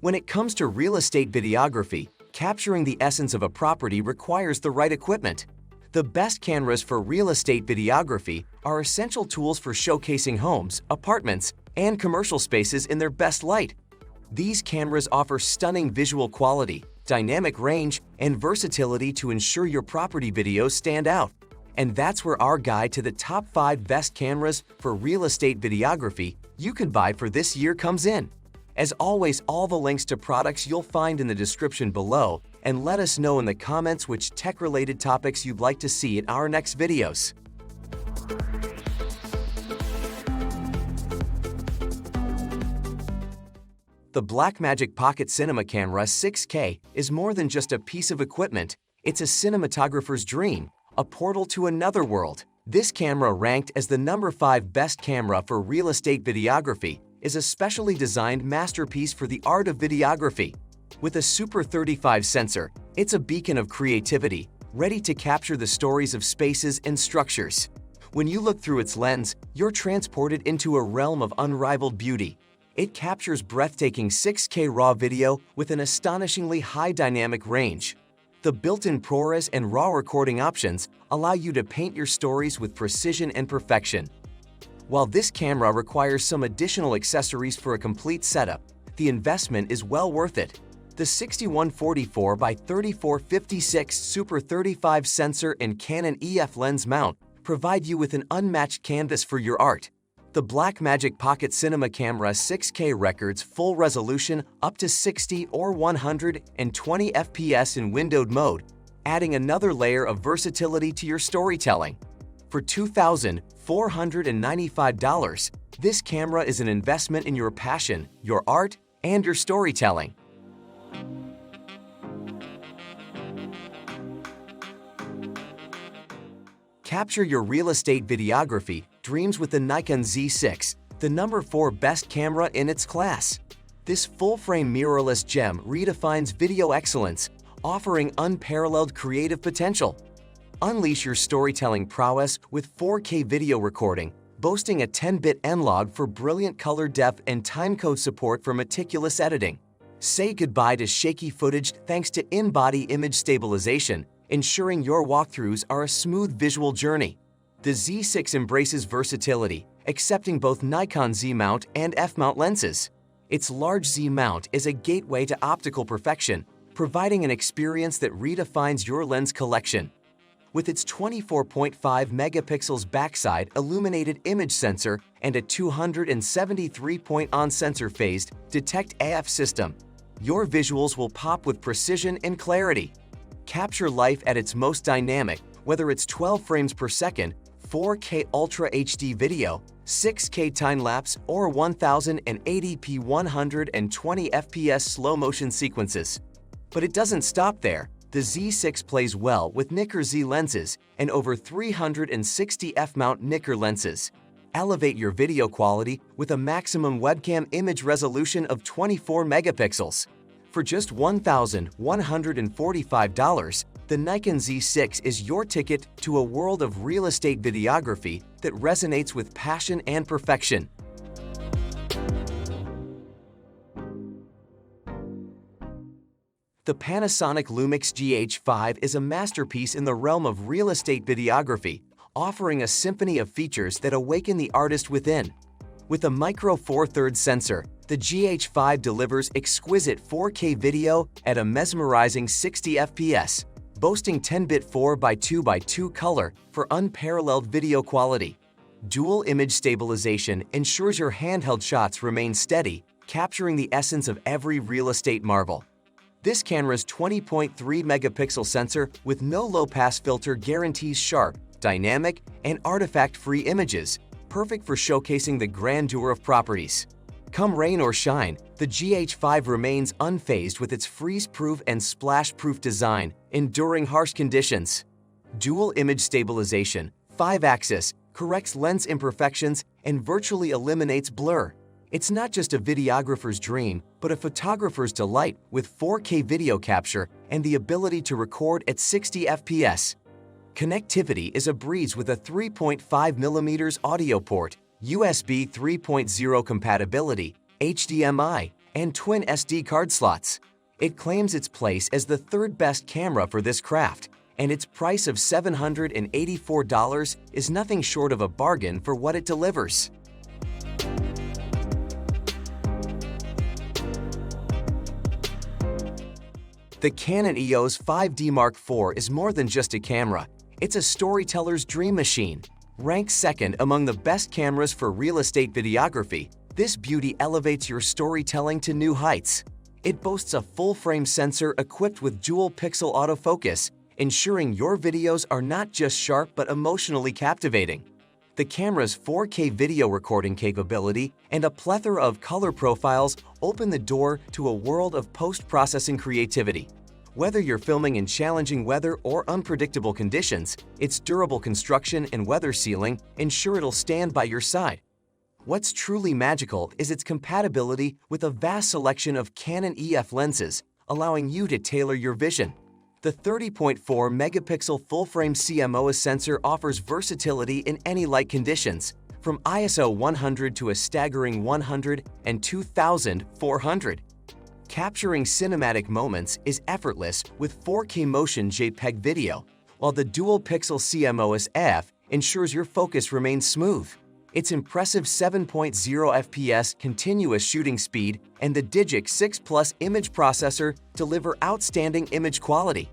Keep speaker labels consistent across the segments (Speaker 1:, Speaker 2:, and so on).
Speaker 1: When it comes to real estate videography, capturing the essence of a property requires the right equipment. The best cameras for real estate videography are essential tools for showcasing homes, apartments, and commercial spaces in their best light. These cameras offer stunning visual quality, dynamic range, and versatility to ensure your property videos stand out. And that's where our guide to the top 5 best cameras for real estate videography you can buy for this year comes in. As always, all the links to products you'll find in the description below, and let us know in the comments which tech-related topics you'd like to see in our next videos. The Blackmagic Pocket Cinema Camera 6K is more than just a piece of equipment, it's a cinematographer's dream, a portal to another world. This camera, ranked as the number 5 best camera for real estate videography, is a specially designed masterpiece for the art of videography. With a Super 35 sensor, it's a beacon of creativity, ready to capture the stories of spaces and structures. When you look through its lens, you're transported into a realm of unrivaled beauty. It captures breathtaking 6K RAW video with an astonishingly high dynamic range. The built-in ProRes and RAW recording options allow you to paint your stories with precision and perfection. While this camera requires some additional accessories for a complete setup, the investment is well worth it. The 6144 by 3456 Super 35 sensor and Canon EF lens mount provide you with an unmatched canvas for your art. The Blackmagic Pocket Cinema Camera 6K records full resolution up to 60 or 120 FPS in windowed mode, adding another layer of versatility to your storytelling. For $2,495, this camera is an investment in your passion, your art, and your storytelling. Capture your real estate videography dreams with the Nikon Z6, the number 4 best camera in its class. This full-frame mirrorless gem redefines video excellence, offering unparalleled creative potential. Unleash your storytelling prowess with 4K video recording, boasting a 10-bit N-Log for brilliant color depth and timecode support for meticulous editing. Say goodbye to shaky footage thanks to in-body image stabilization, ensuring your walkthroughs are a smooth visual journey. The Z6 embraces versatility, accepting both Nikon Z mount and F mount lenses. Its large Z mount is a gateway to optical perfection, providing an experience that redefines your lens collection. With its 24.5 megapixels backside illuminated image sensor and a 273-point on-sensor phased detect AF system, your visuals will pop with precision and clarity. Capture life at its most dynamic, whether it's 12 frames per second, 4K Ultra HD video, 6K time-lapse, or 1080p 120 FPS slow-motion sequences. But it doesn't stop there. The Z6 plays well with Nikkor Z lenses and over 360 f-mount Nikkor lenses. Elevate your video quality with a maximum webcam image resolution of 24 megapixels. For just $1,145, the Nikon Z6 is your ticket to a world of real estate videography that resonates with passion and perfection. The Panasonic Lumix GH5 is a masterpiece in the realm of real estate videography, offering a symphony of features that awaken the artist within. With a micro Four Thirds sensor, the GH5 delivers exquisite 4K video at a mesmerizing 60 FPS, boasting 10-bit 4x2x2 color for unparalleled video quality. Dual image stabilization ensures your handheld shots remain steady, capturing the essence of every real estate marvel. This camera's 20.3 megapixel sensor with no low-pass filter guarantees sharp, dynamic, and artifact-free images, perfect for showcasing the grandeur of properties. Come rain or shine, the GH5 remains unfazed with its freeze-proof and splash-proof design, enduring harsh conditions. Dual image stabilization, 5-axis, corrects lens imperfections and virtually eliminates blur. It's not just a videographer's dream, but a photographer's delight with 4K video capture and the ability to record at 60 FPS. Connectivity is a breeze with a 3.5mm audio port, USB 3.0 compatibility, HDMI, and twin SD card slots. It claims its place as the third best camera for this craft, and its price of $784 is nothing short of a bargain for what it delivers. The Canon EOS 5D Mark IV is more than just a camera. It's a storyteller's dream machine. Ranked second among the best cameras for real estate videography, this beauty elevates your storytelling to new heights. It boasts a full-frame sensor equipped with dual-pixel autofocus, ensuring your videos are not just sharp but emotionally captivating. The camera's 4K video recording capability and a plethora of color profiles open the door to a world of post-processing creativity. Whether you're filming in challenging weather or unpredictable conditions, its durable construction and weather sealing ensure it'll stand by your side. What's truly magical is its compatibility with a vast selection of Canon EF lenses, allowing you to tailor your vision. The 30.4-megapixel full-frame CMOS sensor offers versatility in any light conditions, from ISO 100 to a staggering 100 and 2400. Capturing cinematic moments is effortless with 4K motion JPEG video, while the dual-pixel CMOS F ensures your focus remains smooth. Its impressive 7.0 FPS continuous shooting speed and the Digic 6 Plus image processor deliver outstanding image quality.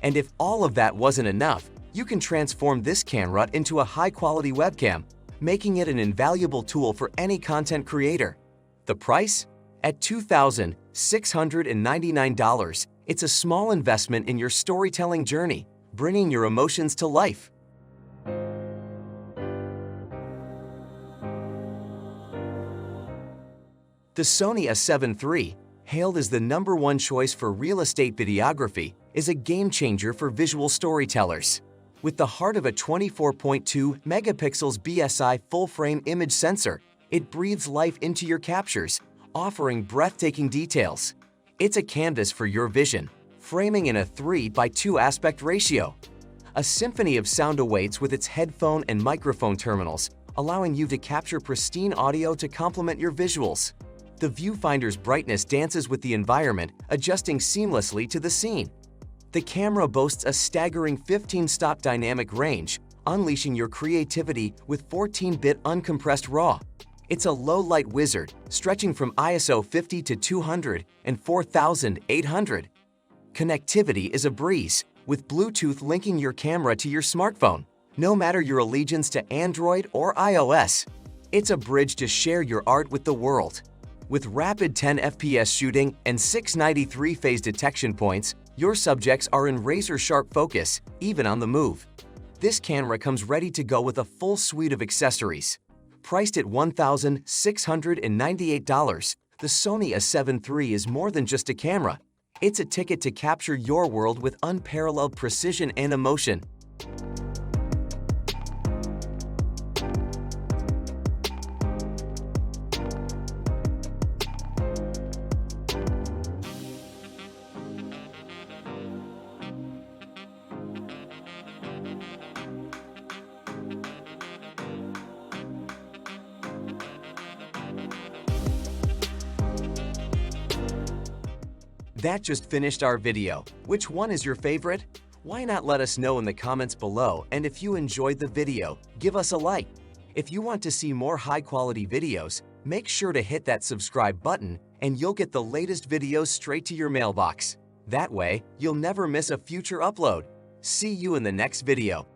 Speaker 1: And if all of that wasn't enough, you can transform this camera into a high-quality webcam, making it an invaluable tool for any content creator. The price? At $2,699, it's a small investment in your storytelling journey, bringing your emotions to life. The Sony A7 III, hailed as the #1 choice for real estate videography, is a game-changer for visual storytellers. With the heart of a 24.2 megapixels BSI full-frame image sensor, it breathes life into your captures, offering breathtaking details. It's a canvas for your vision, framing in a 3:2 aspect ratio. A symphony of sound awaits with its headphone and microphone terminals, allowing you to capture pristine audio to complement your visuals. The viewfinder's brightness dances with the environment, adjusting seamlessly to the scene. The camera boasts a staggering 15-stop dynamic range, unleashing your creativity with 14-bit uncompressed RAW. It's a low-light wizard, stretching from ISO 50 to 200 and 4800. Connectivity is a breeze, with Bluetooth linking your camera to your smartphone. No matter your allegiance to Android or iOS, it's a bridge to share your art with the world. With rapid 10 FPS shooting and 693 phase detection points, your subjects are in razor-sharp focus, even on the move. This camera comes ready to go with a full suite of accessories. Priced at $1,698, the Sony A7 III is more than just a camera. It's a ticket to capture your world with unparalleled precision and emotion. That just finished our video. Which one is your favorite? Why not let us know in the comments below, and if you enjoyed the video, give us a like. If you want to see more high-quality videos, make sure to hit that subscribe button and you'll get the latest videos straight to your mailbox. That way, you'll never miss a future upload. See you in the next video.